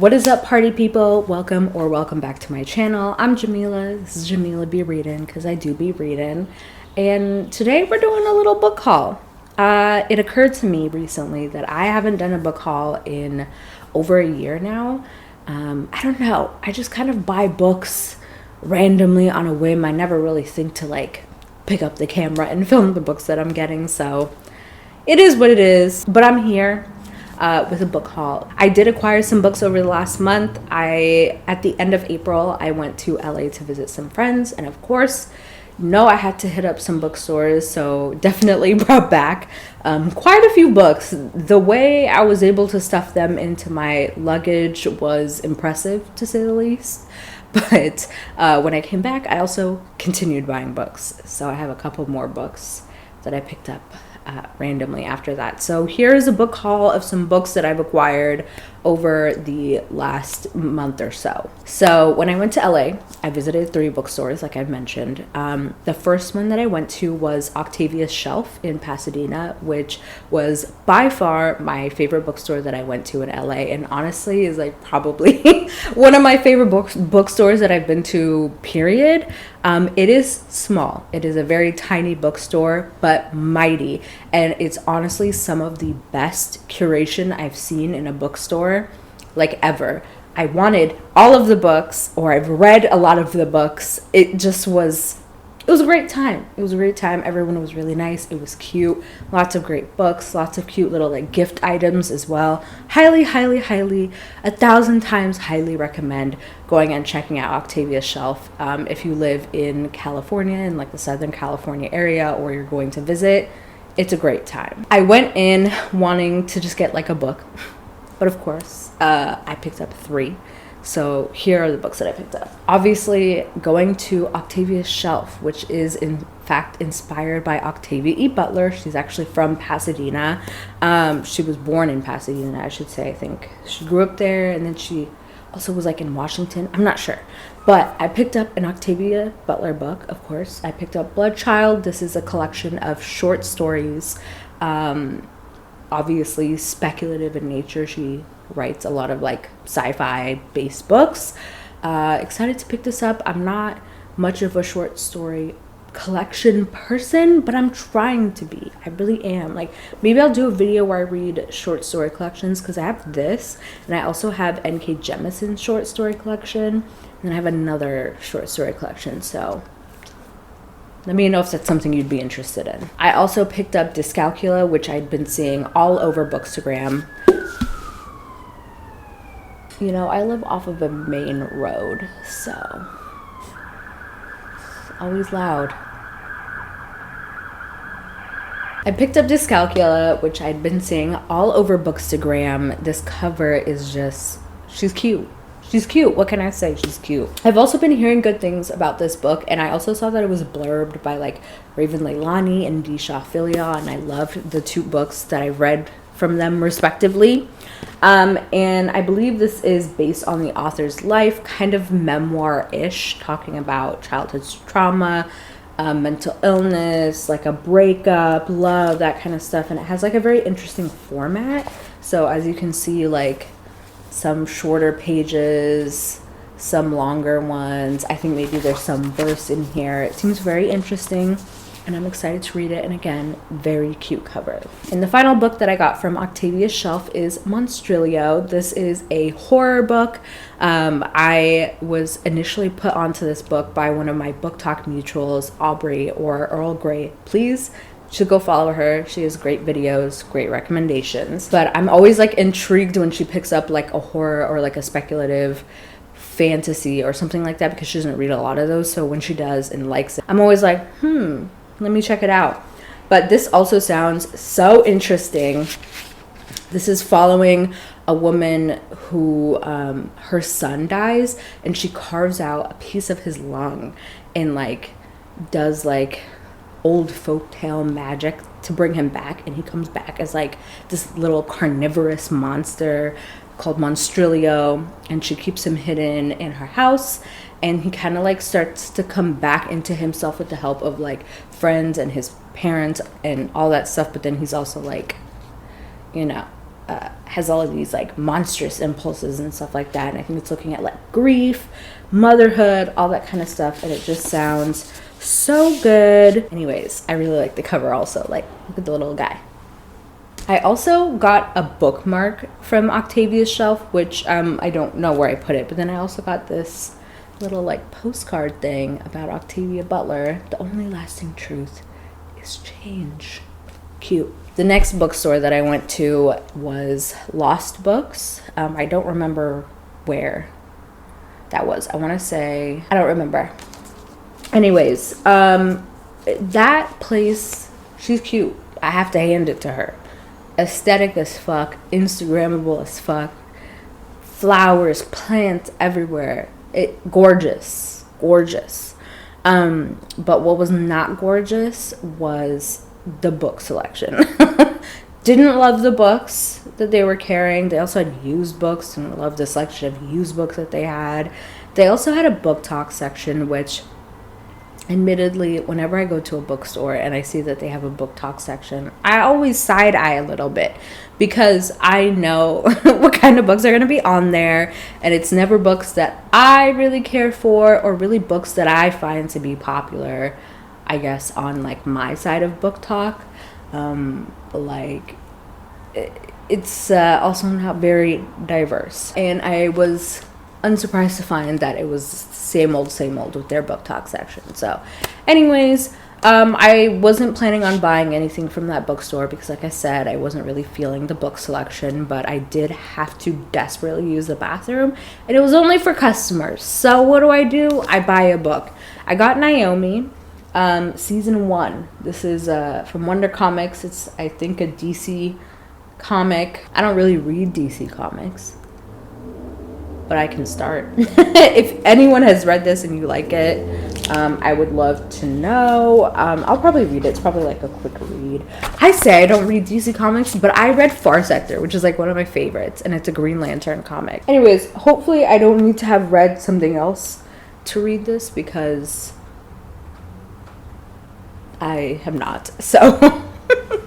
What is up, party people? Welcome back to my channel. I'm Jamila. This is JemilaBeReadin because I do be reading. And today we're doing a little book haul. It occurred to me recently that I haven't done a book haul in over a year now. I don't know. I just kind of buy books randomly on a whim. I never really think to like pick up the camera and film the books that I'm getting. So it is what it is. But I'm here. With a book haul. I did acquire some books over the last month. At the end of April, I went to LA to visit some friends, and of course, I had to hit up some bookstores, so definitely brought back quite a few books. The way I was able to stuff them into my luggage was impressive, to say the least. But when I came back, I also continued buying books, so I have a couple more books that I picked up randomly after that. So here's a book haul of some books that I've acquired over the last month or so. So when I went to LA, I visited 3 bookstores, like I've mentioned. The first one that I went to was Octavia's Shelf in Pasadena, which was by far my favorite bookstore that I went to in LA, and honestly is like probably one of my favorite bookstores that I've been to, period. It is small. It is a very tiny bookstore, but mighty. And it's honestly some of the best curation I've seen in a bookstore, like ever. I wanted all of the books, or I've read a lot of the books. It was a great time. It was a great time. Everyone was really nice. It was cute. Lots of great books, lots of cute little like gift items as well. Highly, 1,000 times highly recommend going and checking out Octavia's Shelf. If you live in California, in like the Southern California area, or you're going to visit, it's a great time. I went in wanting to just get like a book, but of course, I picked up 3. So here are the books that I picked up. Obviously, going to Octavia's Shelf, which is in fact inspired by Octavia E. Butler. She's actually from Pasadena. She was born in Pasadena, I should say, I think. She grew up there, and then she also was like in Washington. I'm not sure. But I picked up an Octavia Butler book, of course. I picked up Bloodchild. This is a collection of short stories. Obviously speculative in nature. She writes a lot of like sci-fi based books. Excited to pick this up. I'm not much of a short story collection person, but I'm trying to be. I really am. Like, maybe I'll do a video where I read short story collections, because I have this, and I also have N.K. Jemisin's short story collection, and I have another short story collection. So let me know if that's something you'd be interested in. I also picked up Dyscalculia, which I'd been seeing all over Bookstagram. You know, I live off of a main road, so it's always loud. I picked up Dyscalculia, which I'd been seeing all over Bookstagram. This cover is just, she's cute. She's cute. What can I say? She's cute. I've also been hearing good things about this book, and I also saw that it was blurbed by like Raven Leilani and Disha Filia, and I loved the 2 books that I read from them respectively. And I believe this is based on the author's life, kind of memoir-ish, talking about childhood trauma, mental illness, like a breakup, love, that kind of stuff. And it has like a very interesting format. So as you can see, like some shorter pages, some longer ones. I think maybe there's some verse in here. It seems very interesting, and I'm excited to read it. And again, very cute cover. And the final book that I got from Octavia's Shelf is Monstrilio. This is a horror book. I was initially put onto this book by one of my book talk mutuals, Aubrey, or Earl Grey. Please should go follow her. She has great videos, great recommendations. But I'm always like intrigued when she picks up like a horror or like a speculative fantasy or something like that, because she doesn't read a lot of those. So when she does and likes it, I'm always like, let me check it out. But this also sounds so interesting. This is following a woman who her son dies, and she carves out a piece of his lung and like does like old folktale magic to bring him back, and he comes back as like this little carnivorous monster called Monstrilio, and she keeps him hidden in her house, and he kind of like starts to come back into himself with the help of like friends and his parents and all that stuff. But then he's also like, you know, has all of these like monstrous impulses and stuff like that. And I think it's looking at like grief, motherhood, all that kind of stuff. And it just sounds so good. Anyways, I really like the cover also. Like, look at the little guy. I also got a bookmark from Octavia's shelf, which I don't know where I put it. But then I also got this little like postcard thing about Octavia Butler. The only lasting truth is change. Cute. The next bookstore that I went to was Lost Books. I don't remember where that was. I want to say, I don't remember. Anyways, that place, she's cute. I have to hand it to her. Aesthetic as fuck, Instagrammable as fuck, flowers, plants everywhere. Gorgeous. But what was not gorgeous was the book selection. Didn't love the books that they were carrying. They also had used books, and I love the selection of used books that they had. They also had a book talk section, which admittedly, whenever I go to a bookstore and I see that they have a book talk section, I always side eye a little bit because I know what kind of books are going to be on there, and it's never books that I really care for or really books that I find to be popular, I guess, on like my side of book talk. It's also not very diverse, and I was unsurprised to find that it was same old with their book talk section. So anyways, I wasn't planning on buying anything from that bookstore because, like I said, I wasn't really feeling the book selection, but I did have to desperately use the bathroom, and it was only for customers. So what do? I buy a book. I got Naomi, season 1. This is from Wonder Comics. It's, I think, a DC comic. I don't really read DC comics, but I can start. If anyone has read this and you like it, I would love to know. I'll probably read it. It's probably like a quick read. I say I don't read DC comics, but I read Far Sector, which is like one of my favorites, and it's a Green Lantern comic. Anyways, hopefully I don't need to have read something else to read this, because I have not. So,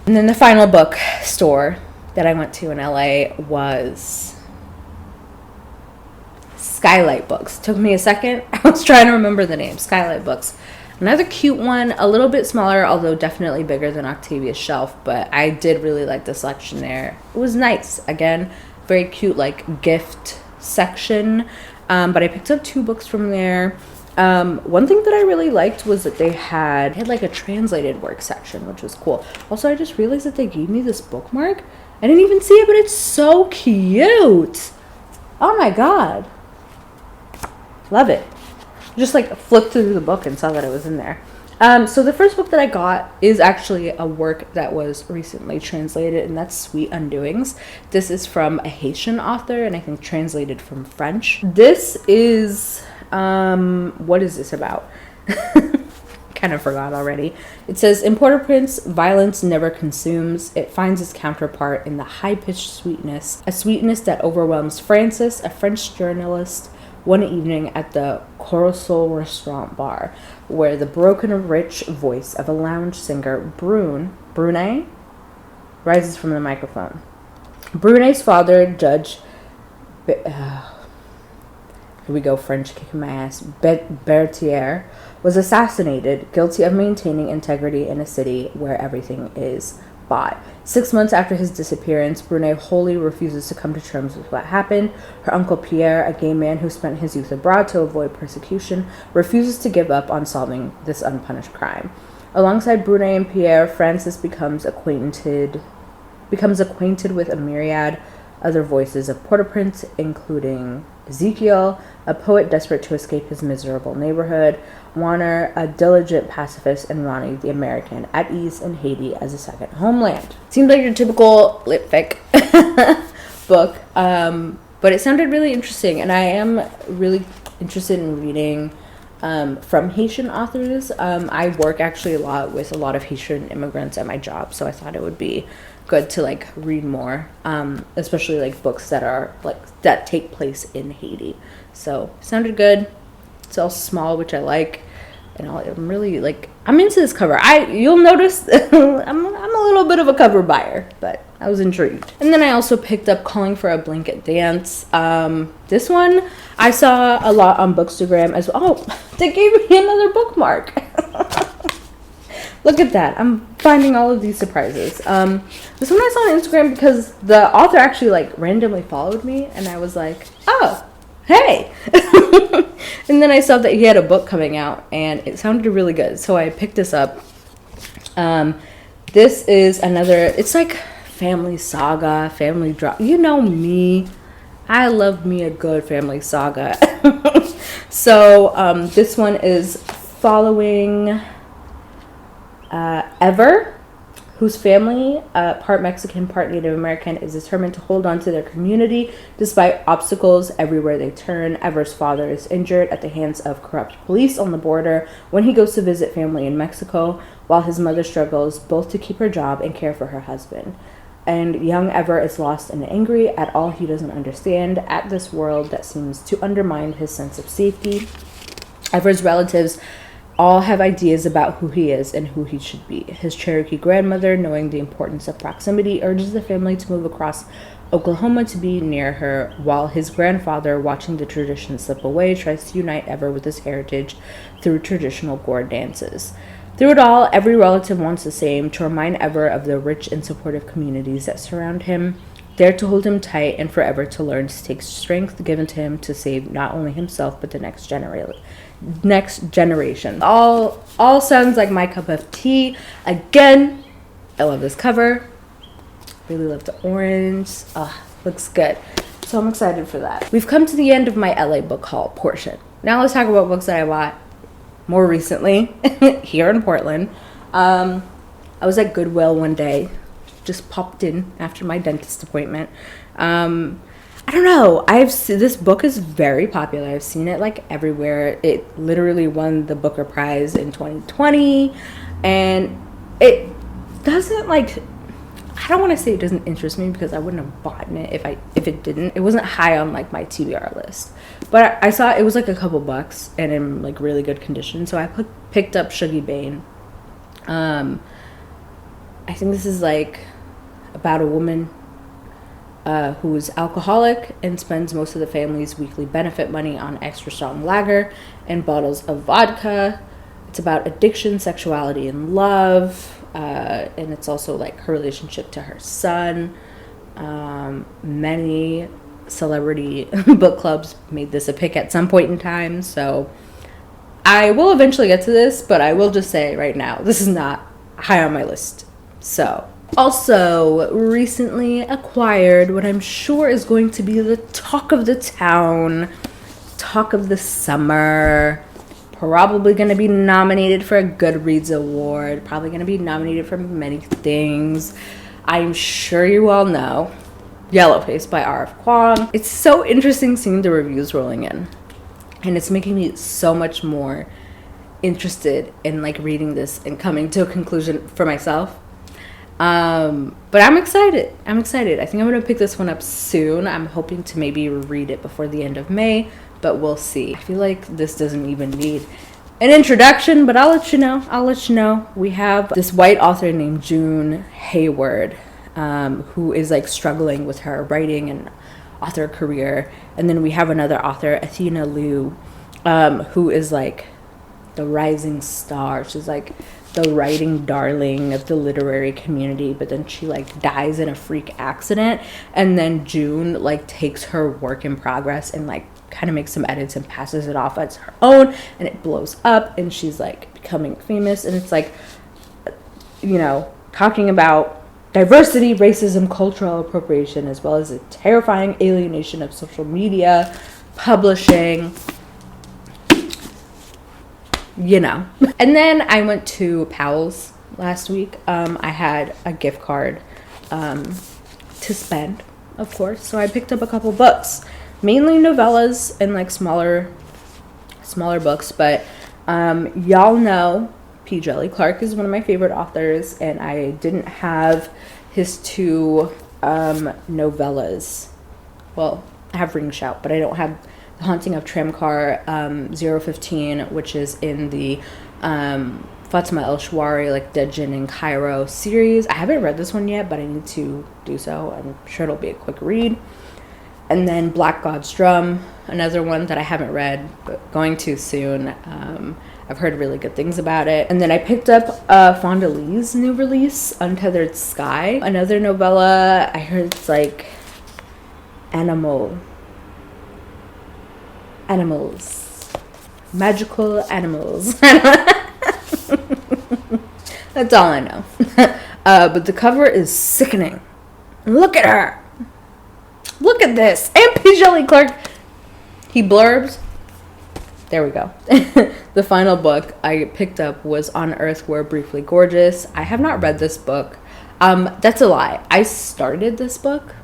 and then the final bookstore that I went to in LA was Skylight Books. Took me a second. I was trying to remember the name. Skylight Books. Another cute one, a little bit smaller, although definitely bigger than Octavia's shelf, but I did really like the selection there. It was nice. Again, very cute, like, gift section. But I picked up 2 books from there. One thing that I really liked was that they had like a translated work section, which was cool. Also, I just realized that they gave me this bookmark. I didn't even see it, but it's so cute. Oh my god. Love it. Just like flipped through the book and saw that it was in there. So the first book that I got is actually a work that was recently translated, and that's Sweet Undoings. This is from a Haitian author, and I think translated from French. This is, what is this about? Kind of forgot already. It says, in Port-au-Prince, violence never consumes. It finds its counterpart in the high-pitched sweetness, a sweetness that overwhelms Francis, a French journalist, one evening at the Corosol restaurant bar, where the broken, rich voice of a lounge singer, Brunet, rises from the microphone. Brunet's father, Judge, here we go, French kicking my ass, Berthier, was assassinated, guilty of maintaining integrity in a city where everything is bought. 6 months after his disappearance, Brunet wholly refuses to come to terms with what happened. Her uncle Pierre, a gay man who spent his youth abroad to avoid persecution, refuses to give up on solving this unpunished crime. Alongside Brunet and Pierre, Francis becomes acquainted with a myriad other voices of Port-au-Prince, including Ezekiel, a poet desperate to escape his miserable neighborhood, Warner, a diligent pacifist, and Ronnie, the American, at ease in Haiti as a second homeland. Seems like your typical lit fic book, but it sounded really interesting, and I am really interested in reading from Haitian authors. I work actually a lot with a lot of Haitian immigrants at my job, so I thought it would be good to like read more, especially like books that are like that take place in Haiti. So sounded good. It's all small, which I like, And I'm really like, I'm into this cover. You'll notice I'm a little bit of a cover buyer, but I was intrigued. And then I also picked up Calling for a Blanket Dance. This one I saw a lot on Bookstagram as well. Oh, they gave me another bookmark. Look at that. I'm finding all of these surprises. This one I saw on Instagram because the author actually like randomly followed me, and I was like, oh, hey. And then I saw that he had a book coming out, and it sounded really good, so I picked this up. This is another, it's like family saga, family drama. You know me, I love me a good family saga. So this one is following Ever, whose family, part Mexican, part Native American, is determined to hold on to their community despite obstacles everywhere they turn. Ever's father is injured at the hands of corrupt police on the border when he goes to visit family in Mexico, while his mother struggles both to keep her job and care for her husband. And young Ever is lost and angry at all he doesn't understand, at this world that seems to undermine his sense of safety. Ever's relatives all have ideas about who he is and who he should be. His Cherokee grandmother, knowing the importance of proximity, urges the family to move across Oklahoma to be near her, while his grandfather, watching the tradition slip away, tries to unite Ever with his heritage through traditional gore dances. Through it all, every relative wants the same: to remind Ever of the rich and supportive communities that surround him, there to hold him tight, and forever to learn to take strength given to him to save not only himself but the next generation. All sounds like my cup of tea. Again, I love this cover. Really love the orange. Looks good. So I'm excited for that. We've come to the end of my LA book haul portion. Now let's talk about books that I bought more recently here in Portland. I was at Goodwill one day, just popped in after my dentist appointment. I don't know. This book is very popular. I've seen it like everywhere. It literally won the Booker Prize in 2020, and it doesn't like. I don't want to say it doesn't interest me because I wouldn't have bought it if it didn't. It wasn't high on like my TBR list, but I saw it was like a couple bucks and in like really good condition. So I picked up Shuggie Bain. I think this is like about a woman who is alcoholic and spends most of the family's weekly benefit money on extra strong lager and bottles of vodka. It's about addiction, sexuality, and love. And it's also like her relationship to her son. Many celebrity book clubs made this a pick at some point in time. So I will eventually get to this, but I will just say right now, this is not high on my list. So also recently acquired what I'm sure is going to be the talk of the town, talk of the summer, probably going to be nominated for a Goodreads award, probably going to be nominated for many things. I'm sure you all know Yellow Face by R.F. Kuang. It's so interesting seeing the reviews rolling in, and it's making me so much more interested in like reading this and coming to a conclusion for myself. But I'm excited. I think I'm going to pick this one up soon. I'm hoping to maybe read it before the end of May, but we'll see. I feel like this doesn't even need an introduction, but I'll let you know. We have this white author named June Hayward, who is like struggling with her writing and author career. And then we have another author, Athena Liu, who is like the rising star. She's like the writing darling of the literary community, but then she like dies in a freak accident, and then June like takes her work in progress and like kind of makes some edits and passes it off as her own, and it blows up, and she's like becoming famous. And it's like, you know, talking about diversity, racism, cultural appropriation, as well as the terrifying alienation of social media, publishing, you know. And then I went to Powell's last week. I had a gift card to spend, of course, so I picked up a couple books, mainly novellas and like smaller books. But y'all know P. Djeli Clark is one of my favorite authors, and I didn't have his two novellas. Well, I have Ring Shout, but I don't have The Haunting of Tramcar 015, which is in the Fatima El Shawari, like Dead Jinn in Cairo series. I haven't read this one yet, but I need to do so. I'm sure it'll be a quick read. And then Black God's Drum, another one that I haven't read, but going to soon. I've heard really good things about it. And then I picked up Fonda Lee's new release, Untethered Sky, another novella. I heard it's like animals, magical animals. That's all I know. But the cover is sickening. Look at her. Look at this. And P. Shelley Clark. He blurbs. There we go. The final book I picked up was On Earth We're Briefly Gorgeous. I have not read this book. That's a lie. I started this book.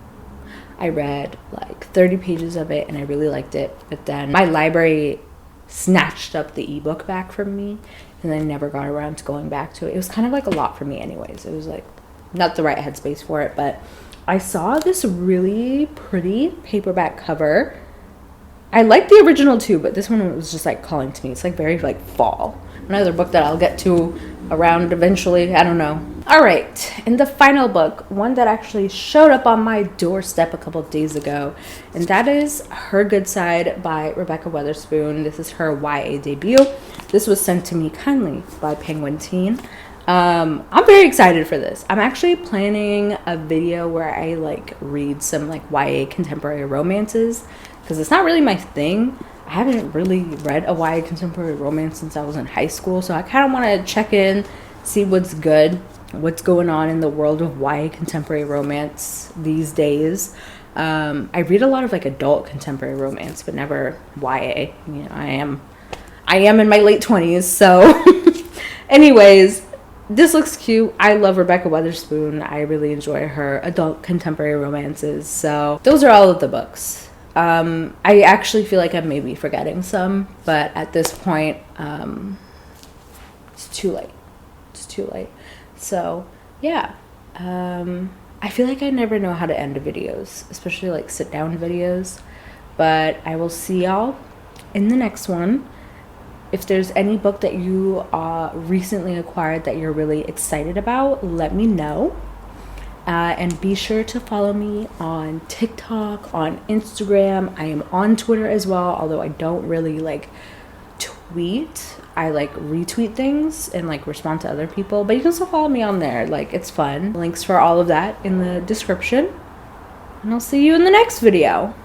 I read like 30 pages of it and I really liked it. But then my library snatched up the ebook back from me and I never got around to going back to it. It was kind of like a lot for me anyways. It was like not the right headspace for it, but I saw this really pretty paperback cover. I like the original too, but this one was just like calling to me. It's like very like fall. Another book that I'll get to around eventually. I don't know. All right. And the final book, one that actually showed up on my doorstep a couple of days ago, and that is Her Good Side by Rebecca Weatherspoon. This is her YA debut. This was sent to me kindly by Penguin Teen. I'm very excited for this. I'm actually planning a video where I like read some like YA contemporary romances because it's not really my thing. I haven't really read a YA contemporary romance since I was in high school, so I kind of want to check in, see what's good, what's going on in the world of YA contemporary romance these days. I read a lot of like adult contemporary romance, but never YA. You know, I am in my late 20s, so anyways, this looks cute. I love Rebecca Weatherspoon. I really enjoy her adult contemporary romances. So those are all of the books. I actually feel like I'm maybe forgetting some, but at this point, it's too late. It's too late. So yeah, I feel like I never know how to end videos, especially like sit down videos, but I will see y'all in the next one. If there's any book that you recently acquired that you're really excited about, let me know. And be sure to follow me on TikTok, on Instagram. I am on Twitter as well, although I don't really like tweet. I like retweet things and like respond to other people, but you can still follow me on there. Like, it's fun. Links for all of that in the description. And I'll see you in the next video.